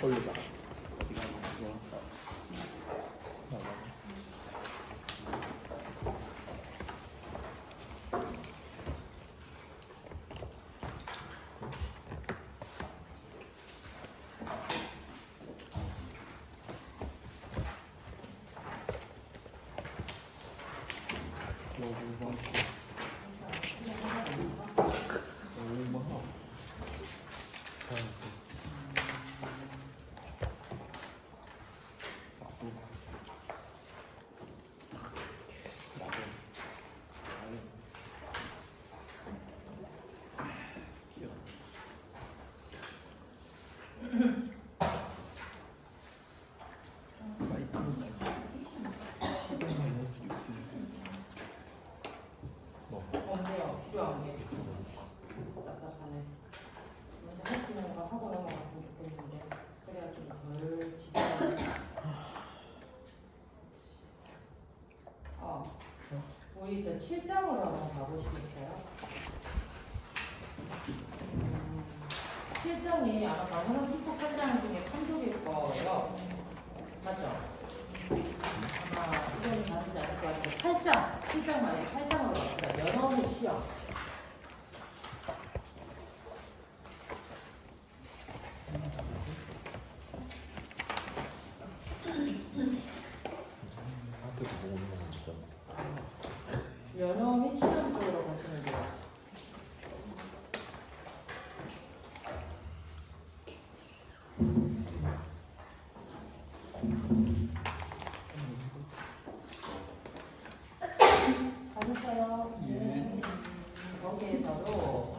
돌리다. 없네요. 필요한 게. 답답하네. 먼저 할 수 있는 거 하고 넘어갔으면 좋겠는데 그래야 좀 덜 지루하네. 우리 저 7장으로 한번 가보시겠어요? 7장이 아마 방문한 투표 8장 중에 판독일 거예요. 맞죠? 아마 이건 맞지 않을 것 같아요. 8장, 7장 말고 8장으로 갑시다. 연어의 시험. 연어의 시험 쪽으로 가시면 돼요. 가셨어요? 네. 거기에서도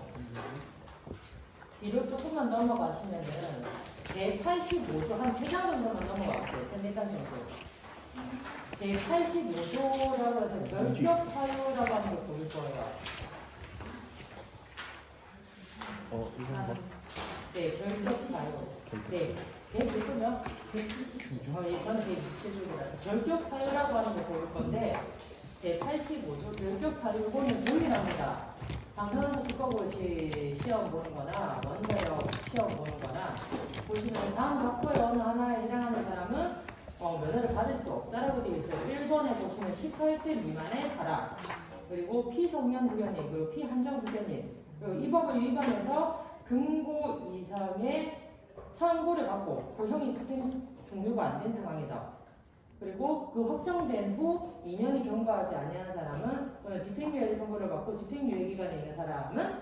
뒤로 조금만 넘어가시면은 제85조 한 3장 정도만 넘어갈게요. 3, 4장 정도. 제85조라고 해서 결격 사유라고 하는 걸 보일 거예요. 이건 뭐? 네, 결격 사유. 네. 100면 170조. 예, 저는 127조라서 결격 사유라고 하는 걸 보일 건데 제85조 결격 사유 이거는 동일합니다. 방송에서 국가고시 시험 보는 거나 원자력 시험 보는 거나 보시면 다음 각호의 어느 하나에 해당하는 사람은 면허를 받을 수 없다라고 되어 있어요. 1번에 보시면 18세 미만의 사람, 그리고 피성년 후견인, 그리고 피한정 후견인, 그리고 이 법을 위반해서 금고 이상의 선고를 받고 그 형이 집행 종료가 안 된 상황에서, 그리고 그 확정된 후 2년이 경과하지 아니한 사람은, 또는 집행유예 선고를 받고 집행유예 기간에 있는 사람은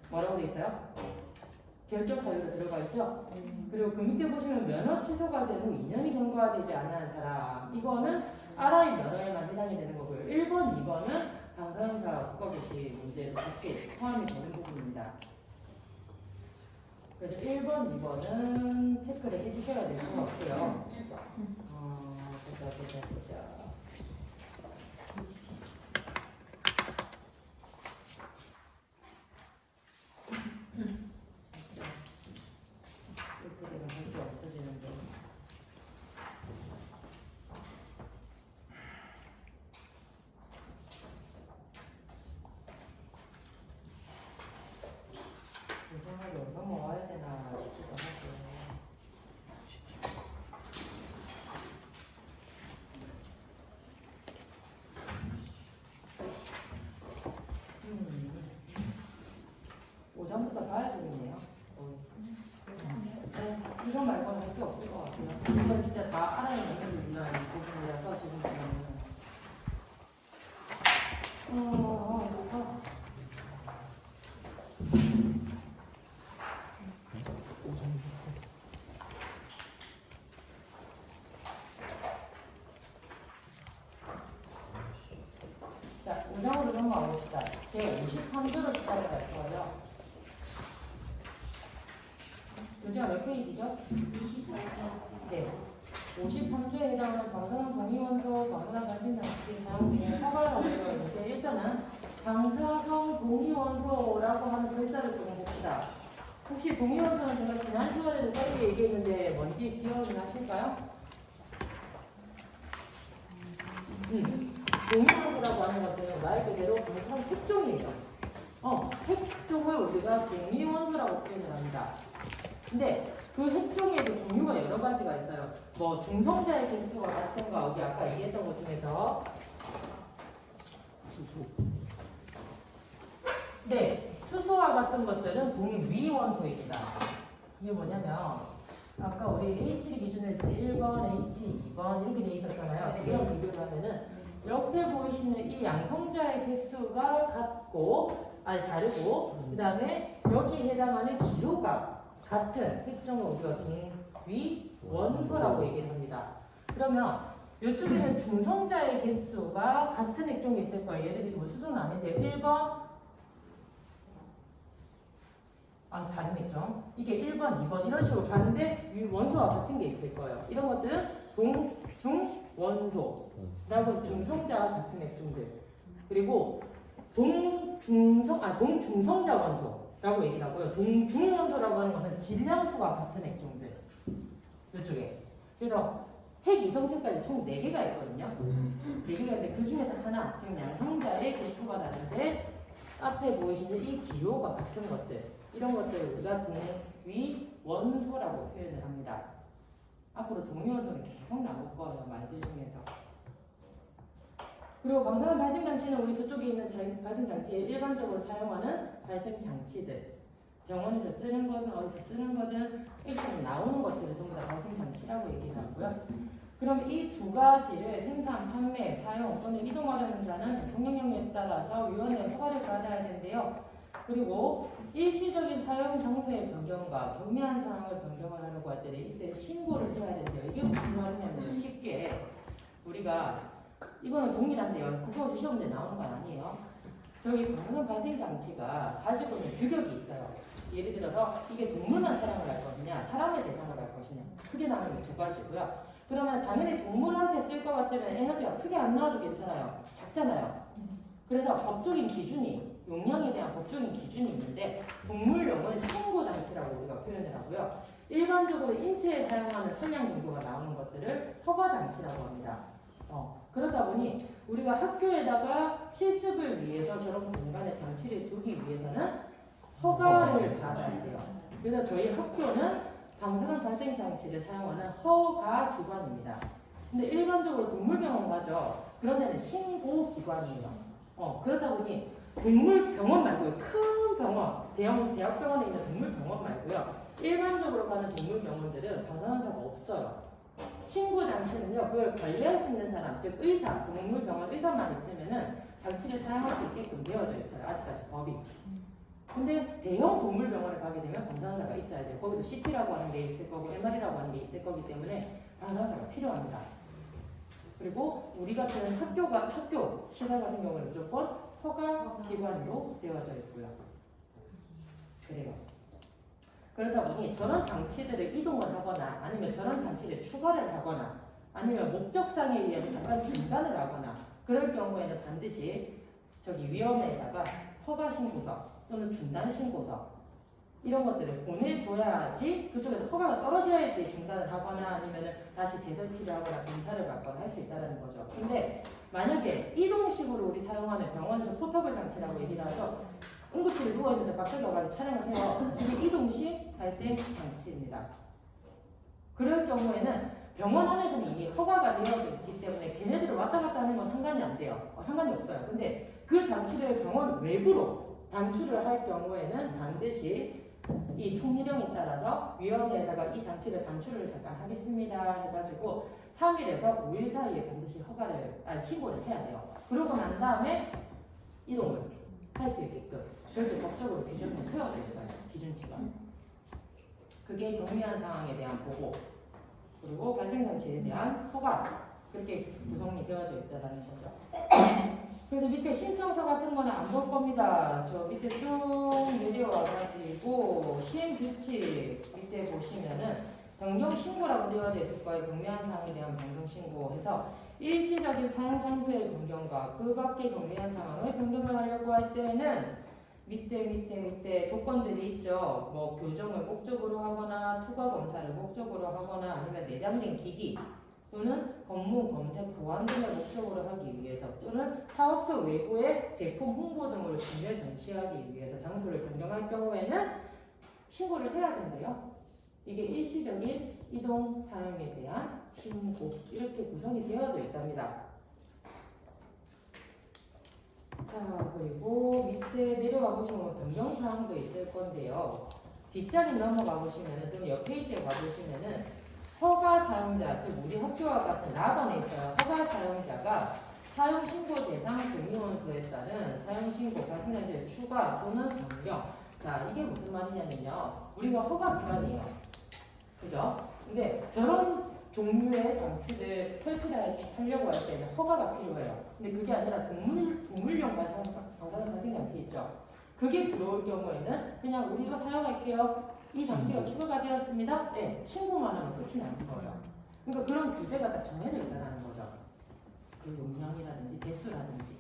뭐라고 되어 있어요? 결격 사유로 들어가 있죠. 그리고 그 밑에 보시면 면허 취소가 된 후 2년이 경과되지 않은 사람, 이거는 RI 면허에만 해당이 되는 거고요. 1번, 2번은 당사자 국가고시 문제도 같이 포함이 되는 부분입니다. 그래서 1번, 2번은 체크를 해주셔야 될 것 같고요. 보자. 이렇게 되면 문제 없어지는데. 이상하게 넘어와야 되나 싶기도 하고. 오전부터 봐야 되겠네요. 네, 이거 말고는 할 게 없을 것 같아요. 이건 진짜 다 알아야 되는 부분이라서 지금 보면은. 자, 5장으로 넘어가 봅시다. 제 53조로 시작을 할 거예요. 교재가 몇 페이지죠? 24조. 네. 53조에 해당하는 방사능 동의원소, 방사능 단신장치 사용 등의 허가를 얻어야 있는데, 일단은 방사성 동의원소라고 하는 글자를 조금 봅시다. 혹시 동의원소는 제가 지난 시간에도 짧게 얘기했는데 뭔지 기억이 나실까요? 동의원소라고 하는 것은 말 그대로 방사능 핵종이에요. 핵종을 우리가 동의원소라고 표현을 합니다. 근데 그 핵종에도 종류가 여러 가지가 있어요. 뭐 중성자의 개수가 같은 거 우리 아까 얘기했던 것 중에서 네, 수소와 같은 것들은 동위원소입니다. 이게 뭐냐면 아까 우리 H2 기준으로 했을 때 1번, H, 2번 이렇게 돼 있었잖아요. 이런 비교를 하면은 옆에 보이시는 이 양성자의 개수가 다르고 그 다음에 여기에 해당하는 기호가 같은 핵종을 우리가 동위원소라고 얘기를 합니다. 그러면 이쪽에는 중성자의 개수가 같은 핵종이 있을 거예요. 예를 들면 수소는 아닌데요. 1번 다른 핵종. 이게 1번, 2번 이런 식으로 가는데 원소와 같은 게 있을 거예요. 이런 것들은 동중원소라고 해서 중성자와 같은 핵종들. 그리고 동중성자 원소라고 얘기를 하고요. 동중원소라고 하는 것은 질량수가 같은 핵종들. 이쪽에. 그래서 핵 이성체까지 총 4개가 있거든요. 4개가 있는데 그 중에서 하나, 지금 양성자의 개수가 다른데 앞에 보이시는 이 기호가 같은 것들. 이런 것들을 우리가 동위원소라고 표현을 합니다. 앞으로 동위원소는 계속 나올 거예요. 말들 중에서. 그리고 방사능 발생장치는 우리 저쪽에 있는 발생장치에 일반적으로 사용하는 발생장치들. 병원에서 쓰는 거든 어디서 쓰는 거든 일선에 나오는 것들을 전부 다 발생장치라고 얘기를 하고요. 그럼 이 두 가지를 생산, 판매, 사용 또는 이동하려는 자는 대통령령에 따라서 위원회의 허가를 받아야 되는데요. 그리고 일시적인 사용 장소의 변경과 경미한 상황을 변경을 하려고 할 때는 이때 신고를 해야 된대요. 이게 무슨 말이냐면 쉽게 우리가 이거는 동일한데요. 국어에서 시험 문제 나오는 건 아니에요. 저희 방사능 발생 장치가 가지고 있는 규격이 있어요. 예를 들어서 이게 동물만 촬영을 할 것이냐, 사람의 대상을 할 것이냐. 크게 나누면 두 가지고요. 그러면 당연히 동물한테 쓸 것 같으면 에너지가 크게 안 나와도 괜찮아요. 작잖아요. 그래서 법적인 기준이 용량에 대한 법적인 기준이 있는데 동물용은 신고 장치라고 우리가 표현을 하고요. 일반적으로 인체에 사용하는 선량 정도가 나오는 것들을 허가 장치라고 합니다. 그러다 보니 우리가 학교에다가 실습을 위해서 저런 공간에 장치를 두기 위해서는 허가를 받아야 돼요. 그래서 저희 학교는 방사능 발생 장치를 사용하는 허가 기관입니다. 근데 일반적으로 동물병원 가죠. 그런 데는 신고 기관이에요. 그러다 보니 동물병원 말고요. 큰 병원, 대학병원에 있는 동물병원 말고요. 일반적으로 가는 동물병원들은 방사능사가 없어요. 신고 장치는요, 그걸 관리할 수 있는 사람, 즉 의사, 동물병원 의사만 있으면은 장치를 사용할 수 있게끔 되어져 있어요. 아직까지 법이. 근데 대형 동물병원에 가게 되면 방사능사가 있어야 돼요. 거기도 CT라고 하는 게 있을 거고 MR이라고 하는 게 있을 거기 때문에 방사능사가 필요합니다. 그리고 우리 같은 학교 시설 같은 경우는 무조건 허가 기관으로 되어져 있고요. 그래요. 그러다 보니 저런 장치들을 이동을 하거나 아니면 저런 장치를 추가를 하거나 아니면 목적상에 의해서 잠깐 중단을 하거나 그럴 경우에는 반드시 저기 위원회에다가 허가 신고서 또는 중단 신고서 이런 것들을 보내줘야지 그쪽에서 허가가 떨어져야지 중단을 하거나 아니면 다시 재설치를 하거나 검사를 받거나 할 수 있다는 거죠. 근데 만약에 이동식으로 우리 사용하는 병원에서 포터블 장치라고 얘기를 하죠. 응급실에 누워있는데 갑자기 와가지고 촬영을 해요. 이게 이동식 발생 장치입니다. 그럴 경우에는 병원 안에서는 이미 허가가 되어져 있기 때문에 걔네들을 왔다 갔다 하는 건 상관이 안 돼요. 상관이 없어요. 근데 그 장치를 병원 외부로 단출을 할 경우에는 반드시 이 총리령에 따라서 위원회에다가 이 장치를 단출을 잠깐 하겠습니다 해가지고 3일에서 5일 사이에 반드시 신고를 해야 돼요. 그러고 난 다음에 이동을 할 수 있게끔 그렇게 법적으로 규정이 세워져 있어요. 기준치가. 그게 경미한 상황에 대한 보고 그리고 발생장치에 대한 허가 그렇게 구성이 되어져 있다는 거죠. 그래서 밑에 신청서 같은 거는 안 볼 겁니다. 저 밑에 쭉 내려와가지고 시행규칙 밑에 보시면은 변경신고라고 되어져 있을 거예요. 경미한 상황에 대한 변경신고해서 일시적인 사용 장소의 변경과 그 밖의 경미한 상황을 변경을 하려고 할 때는 밑에 조건들이 있죠. 뭐 교정을 목적으로 하거나 투과 검사를 목적으로 하거나 아니면 내장된 기기 또는 법무, 검색, 보안 등을 목적으로 하기 위해서 또는 사업소 외부의 제품 홍보 등으로 진열 전시하기 위해서 장소를 변경할 경우에는 신고를 해야 된대요. 이게 일시적인 이동 사용에 대한 신고 이렇게 구성이 되어져 있답니다. 자, 그리고 밑에 내려가 보시면 변경 사항도 있을 건데요. 뒷자리 넘어가 보시면은 또는 옆 페이지에 가보시면은 허가 사용자, 즉 우리 학교와 같은 락원에 있어요. 허가 사용자가 사용 신고 대상 동의원소에 따른 사용 신고 발생자의 추가 또는 변경. 자, 이게 무슨 말이냐면요. 우리가 허가 기관이에요. 그죠? 근데 저런 종류의 장치를 설치하려고 할 때는 허가가 필요해요. 근데 그게 아니라 동물용 방사능 발생 장치 있죠. 그게 들어올 경우에는 그냥 우리가 사용할게요. 이 장치가 추가가 되었습니다. 네, 신고만 하면 끝이 나는 거예요. 그러니까 그런 규제가 딱 정해져 있다는 거죠. 그 용량이라든지 대수라든지.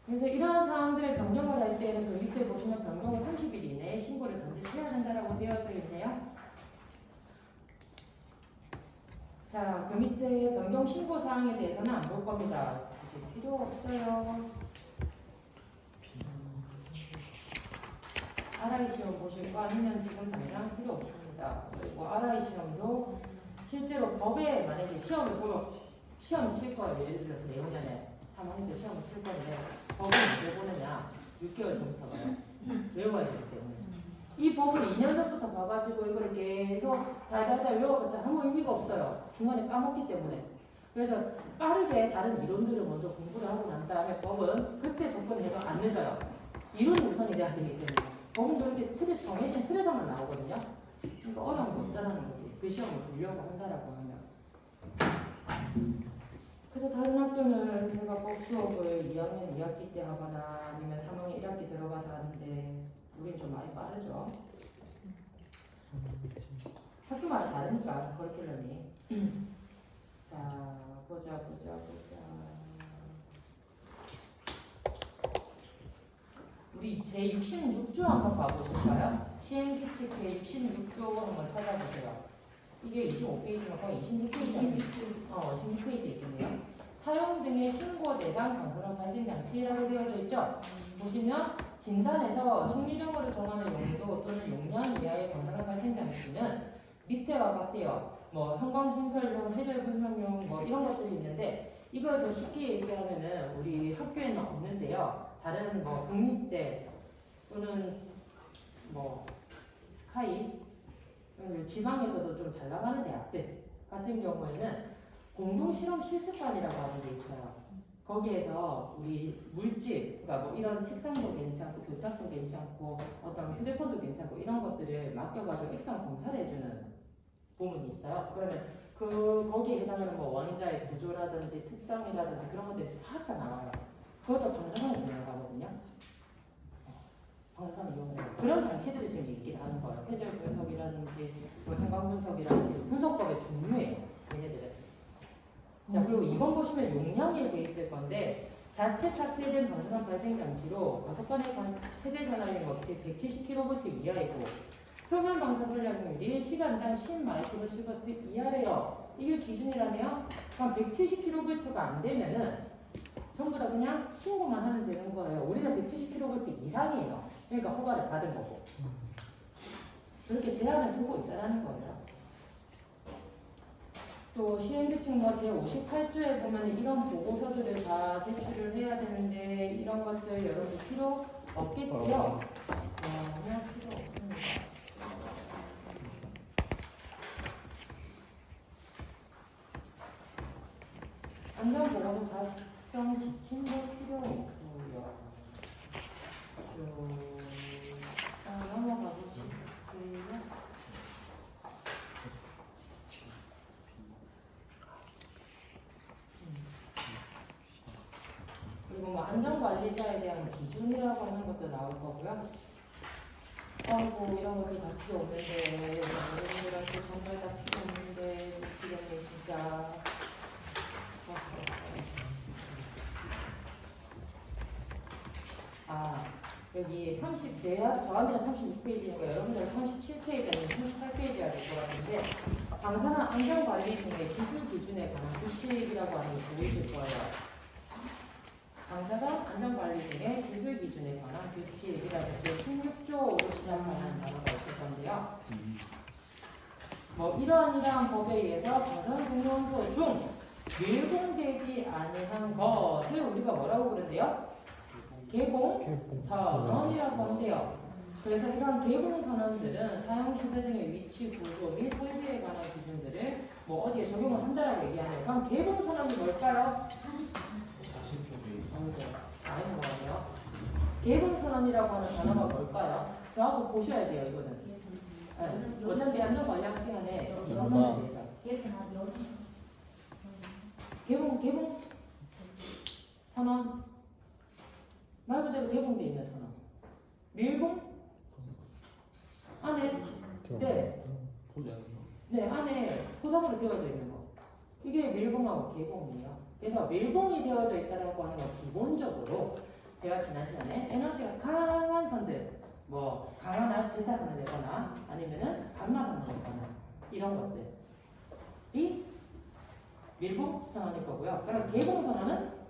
그래서 이러한 사항들의 변경을 할 때는 그 밑에 보시면 변경을 30일 이내에 신고를 반드시 해야 한다고 되어져 있네요. 자, 그 밑에 변경 신고 사항에 대해서는 안 볼 겁니다. 이제 필요 없어요. RI 시험 보실 거 아니면 지금 당장 필요 없습니다. 그리고 RI 시험도 실제로 법에 만약에 시험을 보러 시험 칠 거예요. 예를 들어서 내후년에 3학년 때 시험을 칠 건데 법을 언제 보느냐? 6개월 전부터 봐요. 외워야 되기 때문에. 이 법을 2년 전부터 봐가지고 이걸 계속 달달달 외워봤자 아무 의미가 없어요. 중간에 까먹기 때문에. 그래서 빠르게 다른 이론들을 먼저 공부를 하고 난 다음에 법은 그때 접근해도 안 늦어요. 이론이 우선이 돼야 되기 때문에. 법은 그렇게 정해진 틀에서만 나오거든요. 그러니까 어려운 게 없다는 거지. 그 시험을 보려고 한다라고 하면. 그래서 다른 학교는 제가 법 수업을 2학년 2학기 때 하거나 아니면 3학년 1학기 들어가서 하는데 우린 좀 많이 빠르죠. 학교마다 다르니까 커리큘럼이. 자, 보자. 우리 제66조 한번 봐보실까요? 시행규칙 제66조 한번 찾아보세요. 이게 25페이지면 거의 26페이지 아니에요? 26페이지 있겠네요. 사용 등의 신고 대상 방사능 발생 장치라고 되어져 있죠? 보시면 진단에서 총리령으로 정하는 용도 또는 용량 이하의 방사능 발생 장치는 밑에와 같아요. 뭐 형광분설용, 해절분석용 뭐 이런 것들이 있는데 이걸 더 쉽게 얘기하면은 우리 학교에는 없는데요. 다른 뭐 국립대 또는 뭐 스카이 지방에서도 좀 잘 나가는 대학들 같은 경우에는 공동실험 실습관이라고 하는 게 있어요. 거기에서 우리 물질, 그러니까 뭐 이런 책상도 괜찮고 교탁도 괜찮고 어떤 휴대폰도 괜찮고 이런 것들을 맡겨가지고 액상 검사를 해주는 부분이 있어요. 그러면 거기에 해당하는 뭐 원자의 구조라든지 특성이라든지 그런 것들이 싹 다 나와요. 그것도 방사선을 이용하거든요. 방사선을 이용해요. 그런 장치들이 지금 얘기를 하는 거예요. 해절 분석이라든지 뭐 형광 분석이라든지 분석법의 종류예요. 얘네들은. 자, 그리고 이번 보시면 용량에 돼 있을 건데 자체 착폐된 방사선 발생 장치로 5건의 최대 전압의 법칙 170kV 이하이고 표면 방사 전략률이 시간당 10마이크로시버트 이하래요. 이게 기준이라네요. 그럼 170kV가 안 되면은 전부 다 그냥 신고만 하면 되는 거예요. 우리는 170kV 이상이에요. 그러니까 허가를 받은 거고. 그렇게 제한을 두고 있다는 거예요. 또 시행규칙 뭐 제58조에 보면 이런 보고서들을 다 제출을 해야 되는데 이런 것들 여러분 필요 없겠지요? 그냥 필요 없습니다. 안전보고서 작성 지침도 필요 없고요. 넘어가 보실게요. 그리고 뭐 안전관리자에 대한 기준이라고 하는 것도 나올 거고요. 아이고 이런 것들 다 필요 없는데 여러분들한테 정말 다 필요 없는데 미치겠네 진짜. 아 여기 저한테는 36페이지니까 여러분들은 37페이지 아니면 38페이지가 될 것 같은데 방사능 안전관리 중에 기술 기준에 관한 규칙이라고 하는 게 보이실 거예요. 방사선 안전관리 등의 기술 기준에 관한 규칙이라든지 제16조로 시작하는 단어가 있을 건데요. 뭐 이러한 법에 의해서 가정공무원소 중 밀봉되지 아니한 것을 우리가 뭐라고 부른대요? 개봉선언이라고 하는데요. 그래서 이러한 개봉선언들은 사용시설 등의 위치, 구조 및 설비에 관한 기준들을 뭐 어디에 적용을 한다라고 얘기하네요. 그럼 개봉선언이 뭘까요? 40쪽에 아닌 것 같아요. 개봉선언이라고 하는 단어가 뭘까요? 저하고 보셔야 돼요, 이거는. 네. 어차피 안전관리학 시간에 이거 하면 되죠. 개봉 선언 말 그대로 개봉되어 있는 선언. 밀봉 안에 네 안에 포장으로 되어져 있는 거. 이게 밀봉하고 개봉이에요. 그래서 밀봉이 되어져 있다라고 하는 건 기본적으로 제가 지난 시간에 에너지가 강한 선들, 뭐 강한 베타선을 내거나 아니면은 감마선을 내거나 이런 것들이 밀봉 선언일 거고요. 그럼 개봉 선언은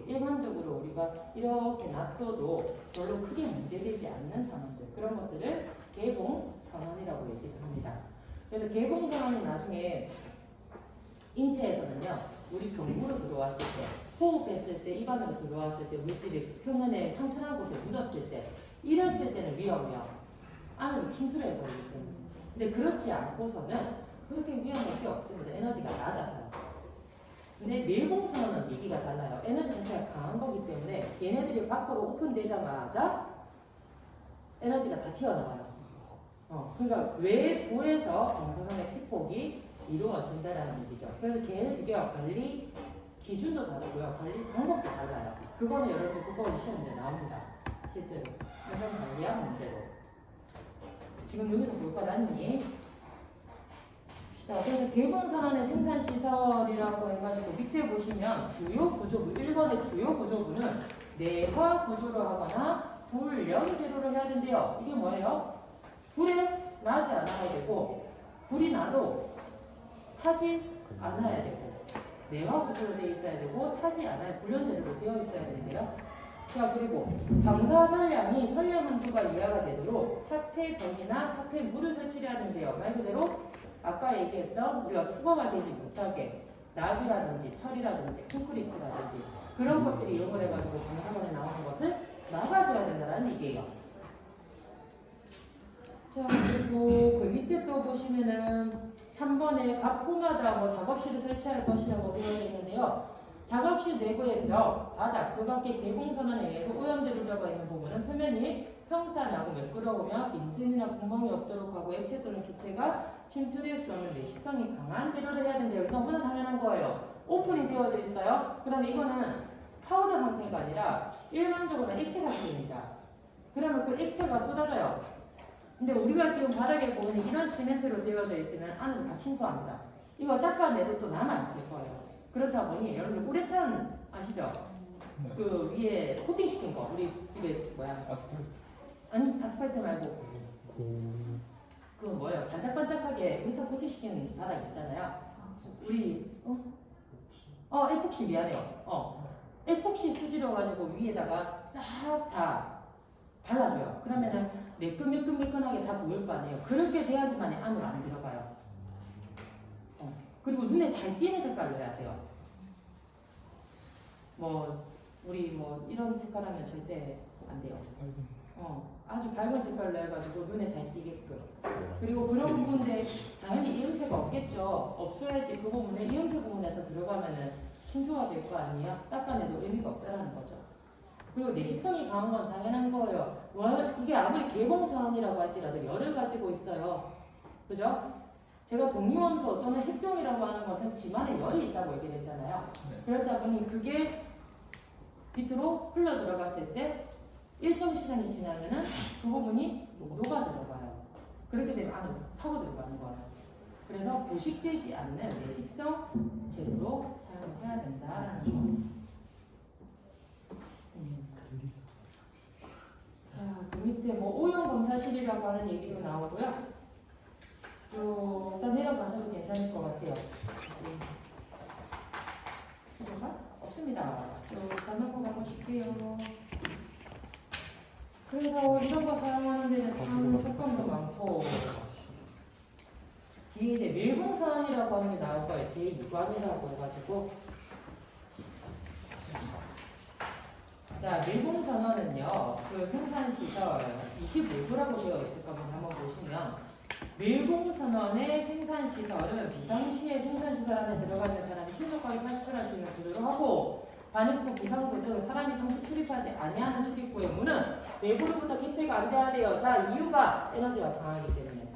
일반적으로 우리가 이렇게 놔둬도 별로 크게 문제되지 않는 선언들, 그런 것들을 개봉 선언이라고 얘기를 합니다. 그래서 개봉 선언은 나중에 인체에서는요, 우리 경구로 들어왔을 때, 호흡했을 때, 입안으로 들어왔을 때, 물질이 표면에 상처난 곳에 묻었을 때, 이랬을 때는 위험해요. 안으로 침투해버리기 때문에. 근데 그렇지 않고서는 그렇게 위험할 게 없습니다. 에너지가 낮아서요. 근데 밀봉선언은 얘기가 달라요. 에너지 자체가 강한 거기 때문에 얘네들이 밖으로 오픈되자마자 에너지가 다 튀어나와요. 그러니까 외부에서 방사선의 피폭이 이루어진다는 얘기죠. 그래서 걔네 두 개와 관리 기준도 다르고요. 관리 방법도 달라요. 그거는 여러분 국어원이 시험 문제 나옵니다. 실제로. 안전관리학 문제로. 지금 여기서 볼 거라니. 자, 그래서 개봉선언의 생산시설이라고 해가지고 밑에 보시면 주요 구조부, 1번의 주요 구조부는 내화 구조로 하거나 불염제로를 해야 된대요. 이게 뭐예요? 불에 나지 않아야 되고, 불이 나도 타지 않아야 되고, 내화 구조로 되어 있어야 되고, 타지 않아야 불연제로로 되어 있어야 되는데요. 자, 그리고 방사선량이 선량 한도가 이하가 되도록 차폐병이나 차폐물을 설치해야 된대요. 말 그대로 아까 얘기했던 우리가 투과가 되지 못하게 나비라든지 철이라든지 콘크리트라든지 그런 것들이 이용을 해가지고 방사선에 나오는 것을 막아줘야 된다는 얘기예요. 자, 그리고 그 밑에 또 보시면은 3번에 각 호마다 뭐 작업실을 설치할 것이라고 되어 있는데요. 작업실 내부의 벽, 바닥, 그 밖에 개봉선언에 의해서 오염될 우려가 있는 부분은 표면이 평탄하고 매끄러우며 빈틈이나 구멍이 없도록 하고 액체 또는 기체가 침투될 수 없는 내식성이 강한 재료를 해야 된대요. 이거 너무나 당연한 거예요. 오픈이 되어져 있어요. 그 다음에 이거는 파우더 상태가 아니라 일반적으로 액체 상태입니다. 그러면 그 액체가 쏟아져요. 근데 우리가 지금 바닥에 보면 이런 시멘트로 되어져 있으면 안으로 다 침투합니다. 이거 닦아내도 또 남아있을 거예요. 그렇다 보니 여러분들 우레탄 아시죠? 네. 그 위에 코팅 시킨 거 우리 집에 뭐야? 아스팔트. 아니 아스팔트 말고 그 뭐예요? 반짝반짝하게 우레탄 코팅 시킨 바닥 있잖아요. 우리 에폭시 미안해요. 에폭시 수지로 가지고 위에다가 싹 다 발라줘요. 그러면은 매끈하게 다 보일 거 아니에요. 그렇게 돼야지만 안으로 안 들어가요. 그리고 눈에 잘 띄는 색깔로 해야 돼요. 뭐 우리 뭐 이런 색깔 하면 절대 안 돼요. 아주 밝은 색깔로 해가지고 눈에 잘 띄게끔. 그리고 그런 부분에 당연히 이음새가 없겠죠. 없어야지 그 부분에 이음새 부분에서 들어가면은 침투가 될 거 아니에요. 닦아내도 의미가 없다라는 거죠. 그리고 내식성이 강한 건 당연한 거예요. 이게 아무리 개봉선언이라고 할지라도 열을 가지고 있어요. 그죠? 제가 동위원소 또는 핵종이라고 하는 것은 지만에 열이 있다고 얘기했잖아요. 네. 그렇다 보니 그게 밑으로 흘러 들어갔을 때 일정 시간이 지나면은 그 부분이 녹아 들어가요. 그렇게 되면 안으로 타고 들어가는 거예요. 그래서 부식되지 않는 내식성 재료로 사용해야 된다라는 거. 자, 그 밑에 뭐 오염 검사실이라고 하는 얘기도 나오고요. 일단 내려가셔도 괜찮을 것 같아요. 필요가 없습니다. 다 넘어가고 싶게요. 그래서 이런 거 사용하는 데는 참 조건도 많고 뒤에 이제 밀봉선이라고 하는 게 나올 거예요. 제2관이라고 해가지고 자 밀봉선언은요 그 생산시설 25부라고 되어 있을 겁니다. 한번 보시면 밀봉선언의 생산시설은 비상시에 생산시설 안에 들어가는 사람이 신속하게 탈출할 수 있는 구조로 하고 반입구 비상구 또는 사람이 상시 출입하지 아니하는 출입구의 문은 외부로부터 개폐가 안 돼야 돼요. 자 이유가 에너지가 강하기 때문에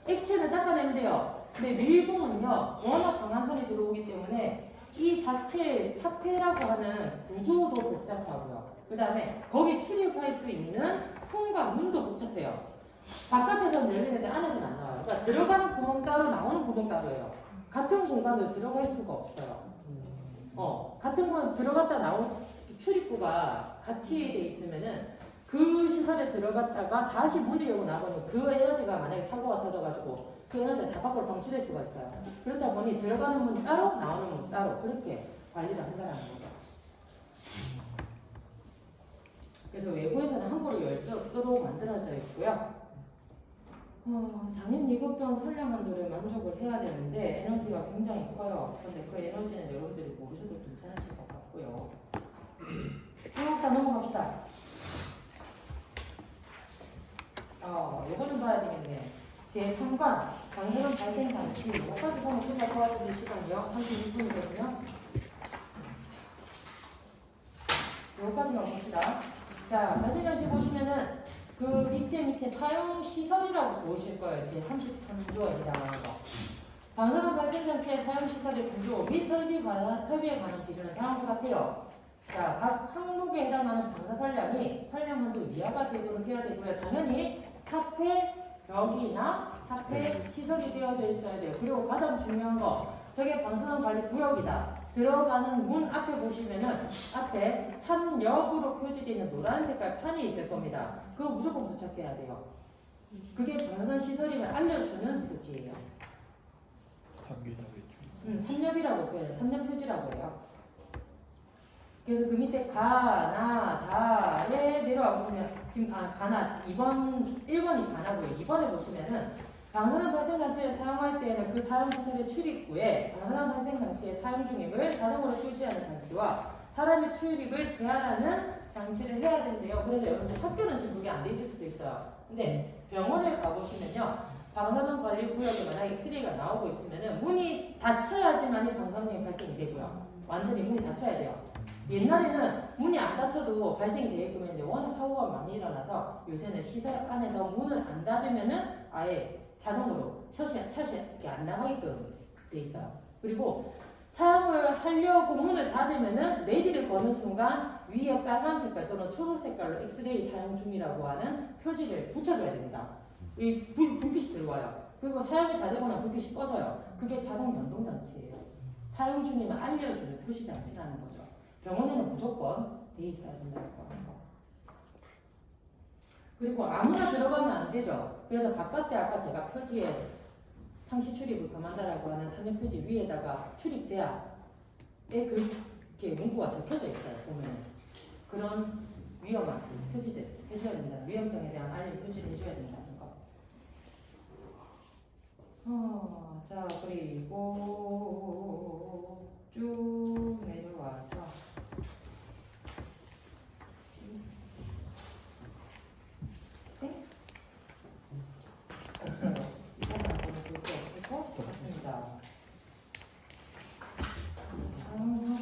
액체는 닦아내면 돼요. 근데 밀봉은요 워낙 강한 선이 들어오기 때문에 이 자체 차폐라고 하는 구조도 복잡하고요. 그 다음에 거기 출입할 수 있는 통과 문도 복잡해요. 바깥에서는 열리는데 안에서는 안 나와요. 그러니까 들어가는 구멍 따로 나오는 구멍 따로예요. 같은 공간으로 들어갈 수가 없어요. 같은 공간 들어갔다 나온 출입구가 같이 돼 있으면은 그 시설에 들어갔다가 다시 문을 열고 나가면 그 에너지가 만약에 사고가 터져가지고 그 에너지가 다 밖으로 방출될 수가 있어요. 그렇다 보니 들어가는 문 따로 나오는 문 따로 그렇게 관리를 한다는 거죠. 그래서 외부에서는 함부로 열 수 없도록 만들어져 있고요. 당연히 이것도 선량한들을 만족을 해야 되는데 에너지가 굉장히 커요. 근데 그 에너지는 여러분들이 모르셔도 괜찮으실 것 같고요. 일단 넘어갑시다. 이거는 봐야 되겠네. 제3관 방사능 발생 장치 여기까지 보면 끝날 것 같은데 시간이요. 36분이거든요. 여기까지만 봅시다. 자, 발생 장치 보시면은 그 밑에 사용 시설이라고 보실 거예요. 제 33조입니다. 방사능 발생 장치의 사용 시설의 구조 및 설비에 관한 기준은 다음과 같아요. 자, 각 항목에 해당하는 방사선량이 선량한도 이하가 되도록 해야 되고요. 당연히 차폐 벽이나 차폐 시설이 되어져 있어야 돼요. 그리고 가장 중요한 거, 저게 방사능 관리 구역이다. 들어가는 문 앞에 보시면은 앞에 산역으로 표시되어 있는 노란 색깔 판이 있을 겁니다. 그거 무조건 부착해야 돼요. 그게 방사능 시설임을 알려주는 표지예요. 산역이라고 표현해요. 산역 표지라고 해요. 그래서 그 밑에 가나다에 내려와 보면 지금 가나 1번이 가나고요. 2번에 보시면은 방사능 발생 장치를 사용할 때에는 그 사용 시설의 출입구에 방사능 발생 장치의 사용 중임을 자동으로 표시하는 장치와 사람의 출입을 제한하는 장치를 해야 되는데요. 그래서 여러분들 학교는 지금 그게 안 돼 있을 수도 있어요. 근데 병원에 가보시면요. 방사능 관리 구역에 만약에 엑스레이가 나오고 있으면은 문이 닫혀야지만이 방사능이 발생이 되고요. 완전히 문이 닫혀야 돼요. 옛날에는 문이 안 닫혀도 발생이 되게끔 했는데 워낙 사고가 많이 일어나서 요새는 시설 안에서 문을 안 닫으면은 아예 자동으로 샷이 이렇게 안 나가게끔 돼 있어요. 그리고 사용을 하려고 문을 닫으면은 레디를 거는 순간 위에 빨간 색깔 또는 초록 색깔로 엑스레이 사용 중이라고 하는 표지를 붙여줘야 됩니다. 이 불빛이 들어와요. 그리고 사용이 다 되거나 불빛이 꺼져요. 그게 자동 연동 장치예요. 사용 중임을 알려주는 표시 장치라는 거죠. 병원에는 무조건 돼 있어야 된다고 하는 거. 그리고 아무나 들어가면 안 되죠. 그래서 바깥에 아까 제가 표지에 상시 출입을 금한다라고 하는 산역 표지 위에다가 출입 제한에 그렇게 문구가 적혀져 있어요. 보면 그런 위험한 표지들 해줘야 된다. 위험성에 대한 알림 표시를 해줘야 된다는 거. 자 그리고 쭉 내려와서.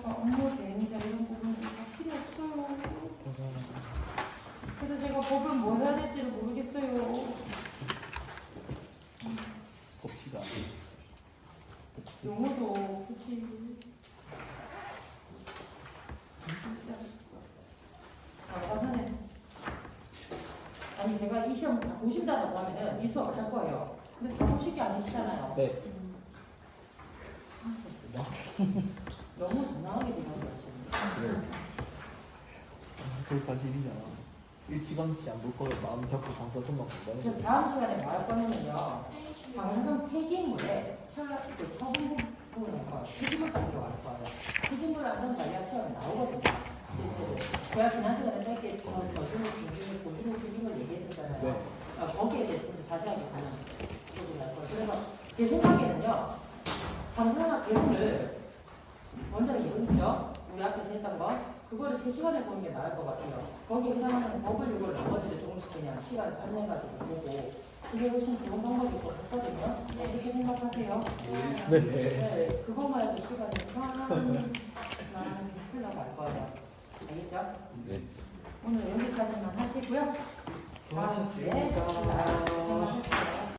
업무 대행자 이런 부분이 다 필요 없어요. 그래서 제가 법을 뭘 해야 될지를 모르겠어요. 법치가 용어도 굳이 하네. 아니 제가 이 시험 다 보신다고 하면은 이 수업을 할 거예요. 근데 다 보실 게 아니시잖아요. 네. 너무 단호하게 대답하시는 그래. 그 사실이잖아. 일찌감치 안 볼 거면 마음 잡고 방사선만 본다는 그래서 거야. 다음 시간에 뭐 할 거냐면요. 방사선 폐기물에 그 처분 부분을 폐기물 관리로 할 거예요. 폐기물 안전 관리가 시험에 나오거든요. 제가 지난 시간에 짧게 저주를 중심을 고주를 중심을 얘기했었잖아요. 네. 거기에 대해서 좀 자세하게 가는 쪽으로 갈 거예요. 그래서 제 생각에는요, 방사학 개론을 원장님 이거죠? 우리 앞에서 했던 거 그거를 3시간에 보는 게 나을 것 같아요. 거기에 해당하는 법을 이걸 나머지를 조금씩 그냥 시간을 끝내가지고 보고 그게 훨씬 좋은 방법일 것 같거든요. 어떻게 생각하세요? 네. 네, 그거만 해도 시간이 많이 흘러갈 거예요. 알겠죠? 네. 오늘 여기까지만 하시고요. 수고하셨습니다. 다음 주에